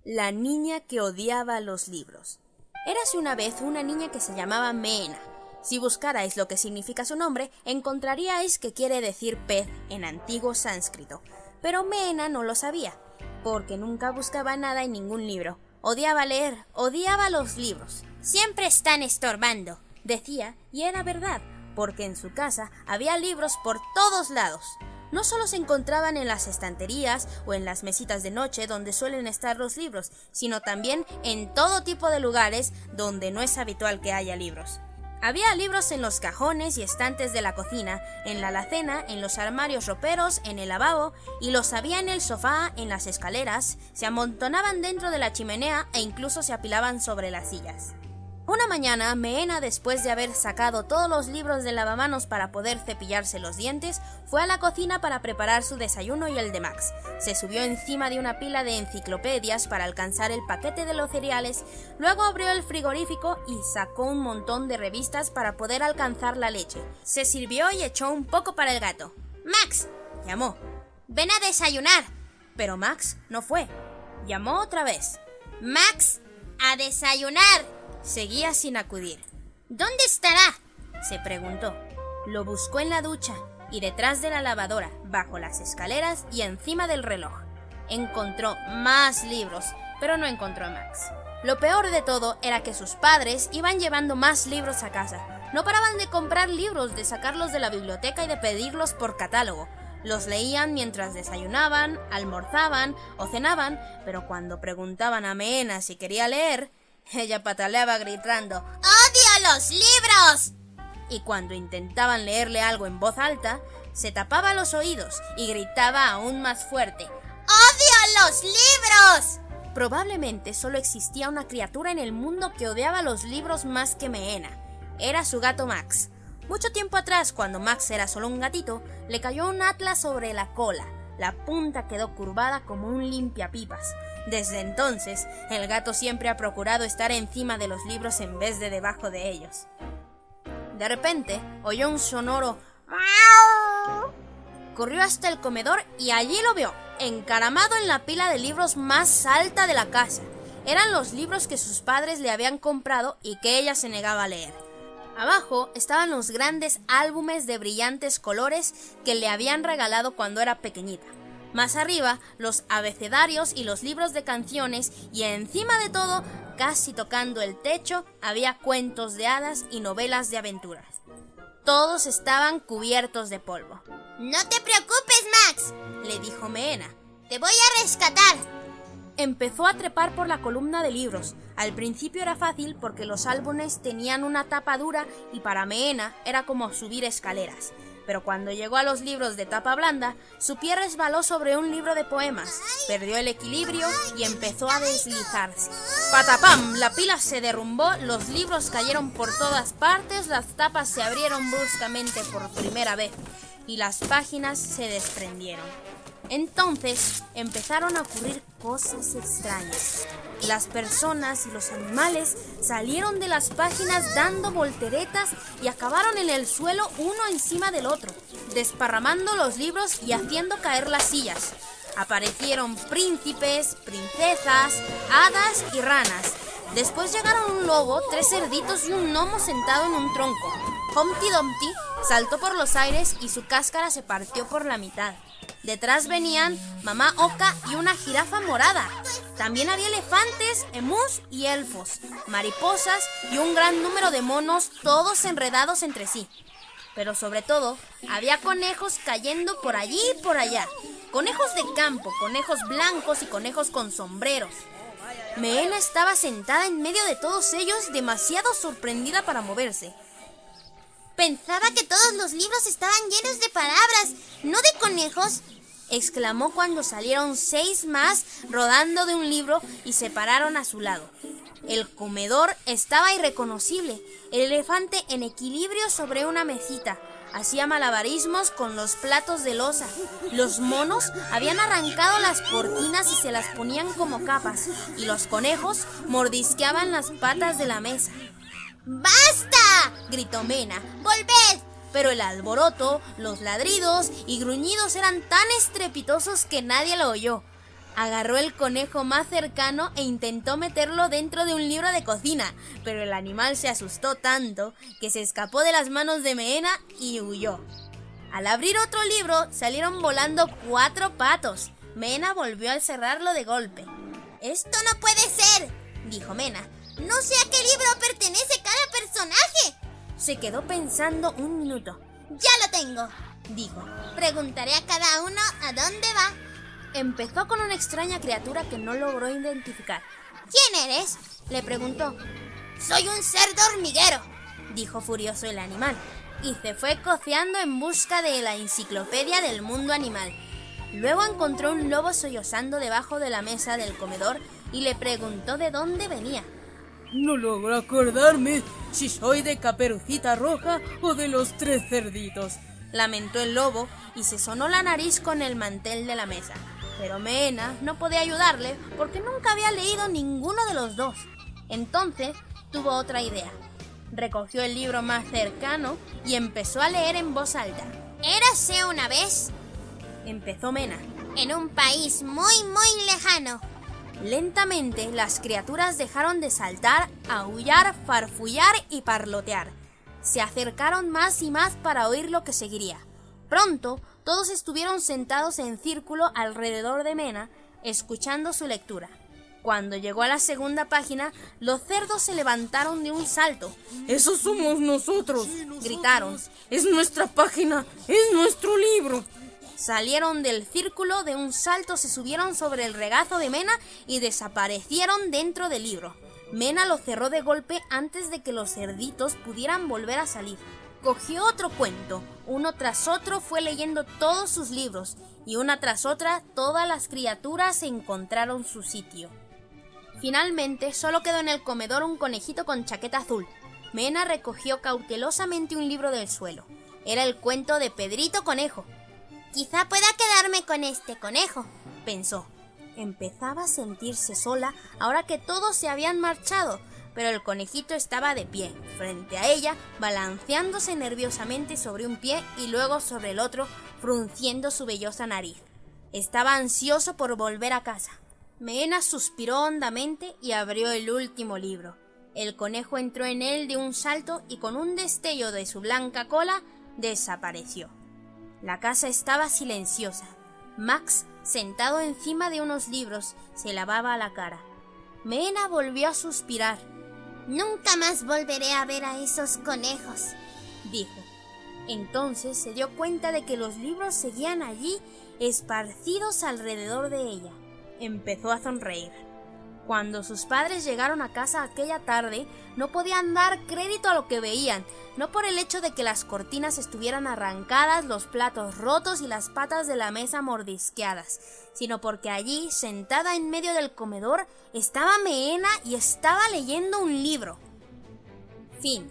La niña que odiaba los libros. Érase una vez una niña que se llamaba Meena. Si buscarais lo que significa su nombre, encontraríais que quiere decir pez en antiguo sánscrito. Pero Meena no lo sabía, porque nunca buscaba nada en ningún libro. Odiaba leer, odiaba los libros. Siempre están estorbando, decía, y era verdad, porque en su casa había libros por todos lados. No solo se encontraban en las estanterías o en las mesitas de noche donde suelen estar los libros, sino también en todo tipo de lugares donde no es habitual que haya libros. Había libros en los cajones y estantes de la cocina, en la alacena, en los armarios roperos, en el lavabo, y los había en el sofá, en las escaleras, se amontonaban dentro de la chimenea e incluso se apilaban sobre las sillas. Una mañana, Meena, después de haber sacado todos los libros del lavamanos para poder cepillarse los dientes, fue a la cocina para preparar su desayuno y el de Max. Se subió encima de una pila de enciclopedias para alcanzar el paquete de los cereales, luego abrió el frigorífico y sacó un montón de revistas para poder alcanzar la leche. Se sirvió y echó un poco para el gato. «Max», llamó. «ven a desayunar». Pero Max no fue. Llamó otra vez. «Max, a desayunar». Seguía sin acudir. «¿Dónde estará?», se preguntó. Lo buscó en la ducha y detrás de la lavadora, bajo las escaleras y encima del reloj. Encontró más libros, pero no encontró a Max. Lo peor de todo era que sus padres iban llevando más libros a casa. No paraban de comprar libros, de sacarlos de la biblioteca y de pedirlos por catálogo. Los leían mientras desayunaban, almorzaban o cenaban, pero cuando preguntaban a Meena si quería leer, ella pataleaba gritando «¡Odio los libros!». Y cuando intentaban leerle algo en voz alta, se tapaba los oídos y gritaba aún más fuerte «¡Odio los libros!». Probablemente solo existía una criatura en el mundo que odiaba los libros más que Meena. Era su gato Max. Mucho tiempo atrás, cuando Max era solo un gatito, le cayó un atlas sobre la cola. La punta quedó curvada como un limpiapipas. Desde entonces, el gato siempre ha procurado estar encima de los libros en vez de debajo de ellos. De repente, oyó un sonoro «miau». Corrió hasta el comedor y allí lo vio, encaramado en la pila de libros más alta de la casa. Eran los libros que sus padres le habían comprado y que ella se negaba a leer. Abajo estaban los grandes álbumes de brillantes colores que le habían regalado cuando era pequeñita. Más arriba, los abecedarios y los libros de canciones, y encima de todo, casi tocando el techo, había cuentos de hadas y novelas de aventuras. Todos estaban cubiertos de polvo. «No te preocupes, Max», le dijo Meena. «te voy a rescatar». Empezó a trepar por la columna de libros. Al principio era fácil porque los álbumes tenían una tapa dura y para Meena era como subir escaleras. Pero cuando llegó a los libros de tapa blanda, su pie resbaló sobre un libro de poemas, perdió el equilibrio y empezó a deslizarse. ¡Patapam! La pila se derrumbó, los libros cayeron por todas partes, las tapas se abrieron bruscamente por primera vez y las páginas se desprendieron. Entonces empezaron a ocurrir cosas extrañas. Las personas y los animales salieron de las páginas dando volteretas y acabaron en el suelo uno encima del otro, desparramando los libros y haciendo caer las sillas. Aparecieron príncipes, princesas, hadas y ranas. Después llegaron un lobo, 3 cerditos y un gnomo sentado en un tronco. Humpty Dumpty saltó por los aires y su cáscara se partió por la mitad. Detrás venían Mamá Oca y una jirafa morada. También había elefantes, emús y elfos, mariposas y un gran número de monos, todos enredados entre sí. Pero sobre todo, había conejos cayendo por allí y por allá. Conejos de campo, conejos blancos y conejos con sombreros. Meena estaba sentada en medio de todos ellos, demasiado sorprendida para moverse. «Pensaba que todos los libros estaban llenos de palabras, no de conejos», exclamó cuando salieron 6 más rodando de un libro y se pararon a su lado. El comedor estaba irreconocible, el elefante en equilibrio sobre una mesita. Hacía malabarismos con los platos de loza. Los monos habían arrancado las cortinas y se las ponían como capas, y los conejos mordisqueaban las patas de la mesa. «¡Basta!», gritó Meena. «¡Volved!». Pero el alboroto, los ladridos y gruñidos eran tan estrepitosos que nadie lo oyó. Agarró el conejo más cercano e intentó meterlo dentro de un libro de cocina, pero el animal se asustó tanto que se escapó de las manos de Mehena y huyó. Al abrir otro libro salieron volando 4 patos. Mehena volvió a cerrarlo de golpe. «Esto no puede ser», dijo Mehena. «No sé a qué libro pertenece cada personaje». Se quedó pensando un minuto. «Ya lo tengo», dijo. «Preguntaré a cada uno a dónde va». Empezó con una extraña criatura que no logró identificar. «¿Quién eres?», le preguntó. «Soy un cerdo hormiguero», dijo furioso el animal, y se fue coceando en busca de la enciclopedia del mundo animal. Luego encontró un lobo sollozando debajo de la mesa del comedor y le preguntó de dónde venía. No logro acordarme si soy de Caperucita Roja o de los 3 cerditos, lamentó el lobo y se sonó la nariz con el mantel de la mesa. Pero Mehena no podía ayudarle porque nunca había leído ninguno de los dos. Entonces tuvo otra idea. Recogió el libro más cercano y empezó a leer en voz alta. «Érase una vez», empezó Mehena, «en un país muy, muy lejano». Lentamente las criaturas dejaron de saltar, aullar, farfullar y parlotear. Se acercaron más y más para oír lo que seguiría. Pronto todos estuvieron sentados en círculo alrededor de Mehena, escuchando su lectura. Cuando llegó a la segunda página, los cerdos se levantaron de un salto. ¡Esos somos nosotros!, gritaron. ¡Es nuestra página! ¡Es nuestro libro! Salieron del círculo de un salto, se subieron sobre el regazo de Mehena y desaparecieron dentro del libro. Mehena lo cerró de golpe antes de que los cerditos pudieran volver a salir. Cogió otro cuento, uno tras otro fue leyendo todos sus libros, y una tras otra todas las criaturas encontraron su sitio. Finalmente solo quedó en el comedor un conejito con chaqueta azul. Mehena recogió cautelosamente un libro del suelo. Era el cuento de Pedrito Conejo. «Quizá pueda quedarme con este conejo», pensó. Empezaba a sentirse sola ahora que todos se habían marchado, pero el conejito estaba de pie, frente a ella, balanceándose nerviosamente sobre un pie y luego sobre el otro, frunciendo su vellosa nariz. Estaba ansioso por volver a casa. Mehena suspiró hondamente y abrió el último libro. El conejo entró en él de un salto y con un destello de su blanca cola desapareció. La casa estaba silenciosa. Max, sentado encima de unos libros, se lavaba la cara. Mehena volvió a suspirar. «Nunca más volveré a ver a esos conejos», dijo. Entonces se dio cuenta de que los libros seguían allí, esparcidos alrededor de ella. Empezó a sonreír. Cuando sus padres llegaron a casa aquella tarde, no podían dar crédito a lo que veían, no por el hecho de que las cortinas estuvieran arrancadas, los platos rotos y las patas de la mesa mordisqueadas, sino porque allí, sentada en medio del comedor, estaba Mehena y estaba leyendo un libro. Fin.